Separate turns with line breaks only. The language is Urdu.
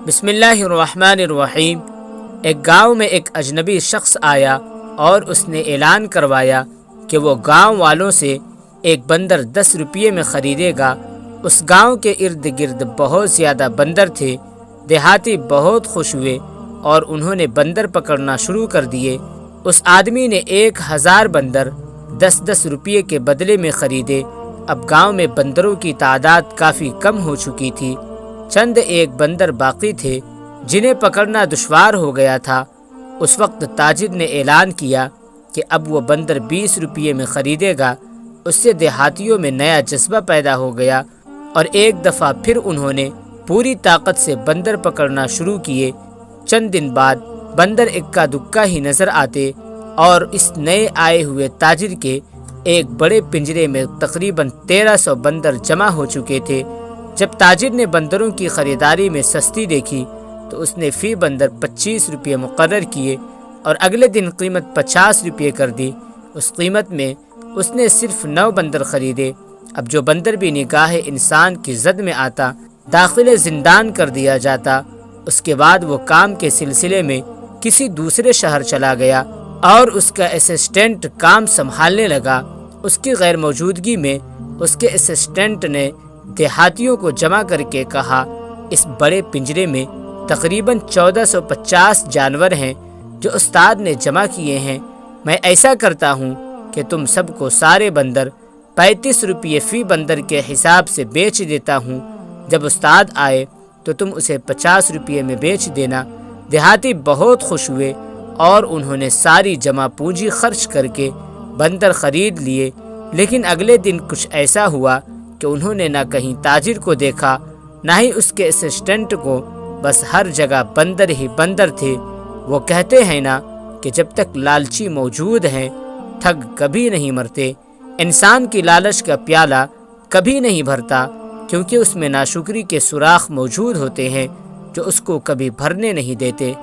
بسم اللہ الرحمن الرحیم۔ ایک گاؤں میں ایک اجنبی شخص آیا اور اس نے اعلان کروایا کہ وہ گاؤں والوں سے ایک بندر 10 روپے میں خریدے گا۔ اس گاؤں کے ارد گرد بہت زیادہ بندر تھے۔ دیہاتی بہت خوش ہوئے اور انہوں نے بندر پکڑنا شروع کر دیے۔ اس آدمی نے 1000 بندر 10 روپے کے بدلے میں خریدے۔ اب گاؤں میں بندروں کی تعداد کافی کم ہو چکی تھی۔ چند ایک بندر باقی تھے جنہیں پکڑنا دشوار ہو گیا تھا۔ اس وقت تاجر نے اعلان کیا کہ اب وہ بندر 20 روپے میں خریدے گا۔ اس سے دیہاتیوں میں نیا جذبہ پیدا ہو گیا اور ایک دفعہ پھر انہوں نے پوری طاقت سے بندر پکڑنا شروع کیے۔ چند دن بعد بندر اکا دکا ہی نظر آتے اور اس نئے آئے ہوئے تاجر کے ایک بڑے پنجرے میں تقریباً 1300 بندر جمع ہو چکے تھے۔ جب تاجر نے بندروں کی خریداری میں سستی دیکھی تو اس نے فی بندر 25 روپے مقرر کیے اور اگلے دن قیمت 50 روپے کر دی۔ اس قیمت میں اس نے صرف 9 بندر خریدے۔ اب جو بندر بھی نگاہ انسان کی زد میں آتا داخل زندان کر دیا جاتا۔ اس کے بعد وہ کام کے سلسلے میں کسی دوسرے شہر چلا گیا اور اس کا اسسٹنٹ کام سنبھالنے لگا۔ اس کی غیر موجودگی میں اس کے اسسٹنٹ نے دیہاتیوں کو جمع کر کے کہا، اس بڑے پنجرے میں تقریباً 1450 جانور ہیں جو استاد نے جمع کیے ہیں۔ میں ایسا کرتا ہوں کہ تم سب کو سارے بندر 35 روپے فی بندر کے حساب سے بیچ دیتا ہوں۔ جب استاد آئے تو تم اسے 50 روپے میں بیچ دینا۔ دیہاتی بہت خوش ہوئے اور انہوں نے ساری جمع پونجی خرچ کر کے بندر خرید لیے۔ لیکن اگلے دن کچھ ایسا ہوا کہ انہوں نے نہ کہیں تاجر کو دیکھا نہ ہی اس کے اسسٹنٹ کو، بس ہر جگہ بندر ہی بندر تھے۔ وہ کہتے ہیں نا کہ جب تک لالچی موجود ہیں ٹھگ کبھی نہیں مرتے۔ انسان کی لالچ کا پیالہ کبھی نہیں بھرتا کیونکہ اس میں ناشکری کے سوراخ موجود ہوتے ہیں جو اس کو کبھی بھرنے نہیں دیتے۔